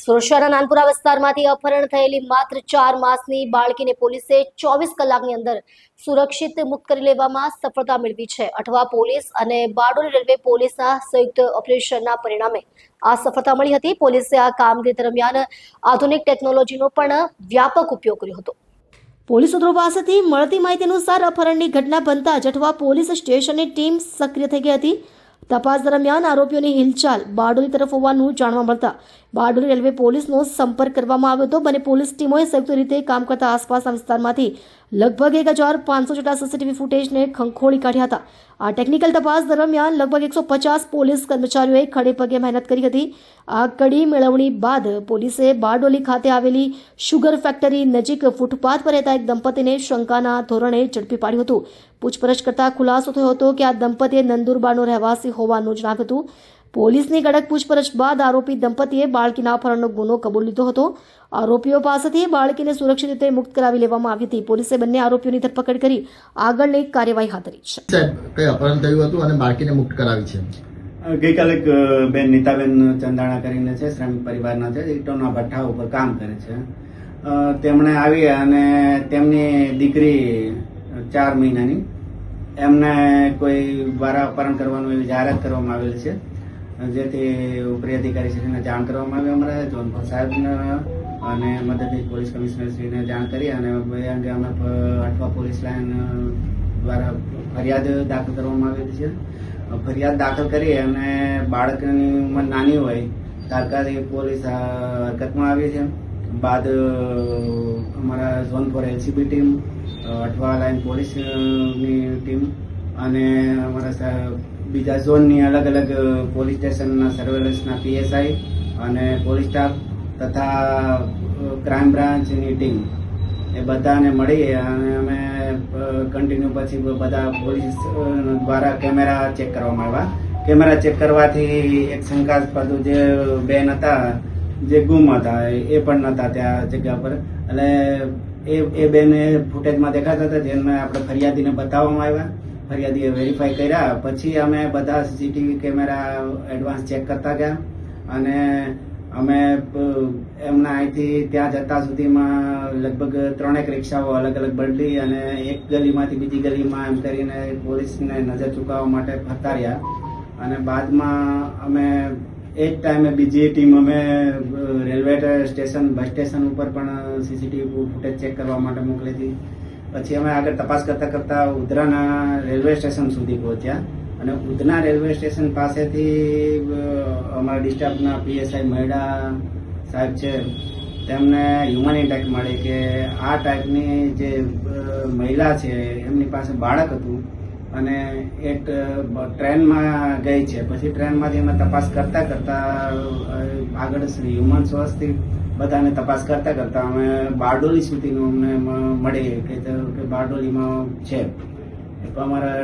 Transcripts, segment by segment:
સુરત શહેરના નાનપુરા વિસ્તારમાંથી અપહરણ થયેલી માત્ર 4 માસની બાળકીને પોલીસે 24 કલાકની અંદર સુરક્ષિત મુક્ત કરી લેવામાં સફળતા મેળવી છે। અઠવા પોલીસ અને બારડોલી રેલવે પોલીસના સંયુક્ત ઓપરેશનના પરિણામે આ સફળતા મળી હતી। પોલીસે આ કામગીરી દરમિયાન આધુનિક ટેકનોલોજીનો પણ વ્યાપક ઉપયોગ કર્યો હતો। પોલીસ સૂત્રો પાસેથી મળતી માહિતી અનુસાર અપહરણની ઘટના બનતા જ અઠવા પોલીસ સ્ટેશનની ટીમ સક્રિય થઈ ગઈ હતી। તપાસ દરમિયાન આરોપીઓની હિલચાલ બારડોલી તરફ હોવાનું જાણવા મળતા બારડોલી રેલવે પોલીસનો સંપર્ક કરવામાં આવ્યો હતો। બંને પોલીસ ટીમોએ સંયુક્ત રીતે કામ કરતા આસપાસના વિસ્તારમાંથી લગભગ 1500 જેટલા સીસીટીવી ફૂટેજને ખંખોળી કાઢ્યા હતા। આ ટેકનિકલ તપાસ દરમિયાન લગભગ 150 પોલીસ કર્મચારીઓએ ખડે પગે મહેનત કરી હતી। આ કડી મેળવણી બાદ પોલીસે બારડોલી ખાતે આવેલી શુગર ફેક્ટરી નજીક ફૂટપાથ પર રહેતા એક દંપતીને શંકાના ધોરણે ઝડપી પાડ્યું હતું। પૂછપરછ કરતા ખુલાસો થયો હતો કે આ દંપતીએ નંદુરબારનો રહેવાસી હોવાનું જણાવ્યું હતું। પોલીસની કડક પૂછપરછ બાદ આરોપી દંપતીએ બાળકીના અપહરણનો ગુનો કબૂલ લીધો હતો। આરોપીઓ પાસેથી બાળકીને સુરક્ષિત રીતે મુક્ત કરાવી લેવામાં આવી હતી। પોલીસે બંને આરોપીઓની ધરપકડ કરી આગળની કાર્યવાહી હાથ ધરી છે। કઈ અપહરણ થયું હતું અને બાળકીને મુક્ત કરાવી છે? ગઈકાલે બેન નીતાબેન ચંદાણા કરીને છે, શ્રમિક પરિવારના છે, ઈંટોના ભઠ્ઠા ઉપર કામ કરે છે। તેમણે આવી અને તેમની દીકરી 4 મહિનાની એમને કોઈ દ્વારા અપહરણ કરવાનું એવી જાહેરાત કરવામાં આવેલી છે, જેથી ઉપરી અધિકારી શ્રીને જાણ કરવામાં આવી। અમારા જોનપુર સાહેબને અને મદદનીશ પોલીસ કમિશનર શ્રીને જાણ કરી અને એ અંગે અમે અઠવા પોલીસ લાઇન દ્વારા ફરિયાદ દાખલ કરવામાં આવેલી છે। ફરિયાદ દાખલ કરી અને બાળકની ઉંમર નાની હોય તાત્કાલિક પોલીસ હરકતમાં આવી છે। બાદ અમારા zone 4 LCB team, Athwa line પોલીસની ટીમ અને અમારા બીજા ઝોનની અલગ અલગ પોલીસ સ્ટેશનના સર્વેલન્સના પીએસઆઈ અને પોલીસ સ્ટાફ તથા ક્રાઇમ બ્રાન્ચની ટીમ એ બધાને મળી અને અમે કન્ટિન્યુ પછી બધા પોલીસ દ્વારા કેમેરા ચેક કરવામાં આવ્યા। કેમેરા ચેક કરવાથી એક શંકાસ્પદ જે બેન હતા જે ગુમ હતા એ પણ નહોતા ત્યાં જગ્યા પર, એટલે એ બેન ફૂટેજમાં દેખાતા હતા, જેને આપણે ફરિયાદીને બતાવવામાં આવ્યા। ફરિયાદીએ વેરીફાઈ કર્યા પછી અમે બધા સીસીટીવી કેમેરા એડવાન્સ ચેક કરતા ગયા અને અમે એમના અહીંથી ત્યાં જતા સુધીમાં લગભગ 3 રિક્ષાઓ અલગ અલગ બદલી અને એક ગલીમાંથી બીજી ગલીમાં એમ કરીને પોલીસને નજર ચૂકવવા માટે ફરતા રહ્યા અને બાદમાં અમે એ જ ટાઈમે બીજી ટીમ અમે રેલવે સ્ટેશન, બસ સ્ટેશન ઉપર પણ સીસીટીવી ફૂટેજ ચેક કરવા માટે મોકલી હતી। પછી અમે આગળ તપાસ કરતા કરતા ઉધનાના રેલવે સ્ટેશન સુધી પહોંચ્યા અને ઉધના રેલવે સ્ટેશન પાસેથી અમારા ડિસ્ટ્રિક્ટના પીએસઆઈ મહિડા સાહેબ છે, તેમને હ્યુમન ઇન્ટેક્ટ મળી કે આ ટાઈપની જે મહિલા છે એમની પાસે બાળક હતું અને એક ટ્રેનમાં ગઈ છે। પછી ટ્રેનમાંથી અમે તપાસ કરતા કરતા આગળ હ્યુમન સોર્સથી બધાને તપાસ કરતા કરતા અમે બારડોલી સુધીનું અમને મળી કે બારડોલીમાં છે। અમારા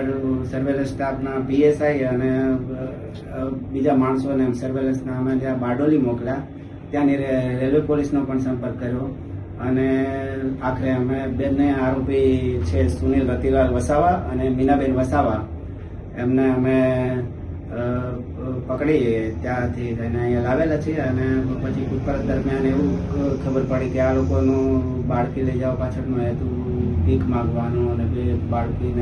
સર્વેલન્સ સ્ટાફના પીએસઆઈ અને બીજા માણસોને સર્વેલન્સના અમે ત્યાં બારડોલી મોકલ્યા। ત્યાંની રેલવે પોલીસનો પણ સંપર્ક કર્યો અને આખરે અમે બંને આરોપી છે સુનિલ રતિલાલ વસાવા અને મીનાબેન વસાવા એમને અમે પકડી ત્યાંથી થઈને અહીંયા લાવેલા છીએ અને પછી પૂછપરછ દરમિયાન એવું ખબર પડી કે આ લોકોનું બાળકી લઈ જવા પાછળનો હેતુ ભીખ માગવાનો અને બાળકીને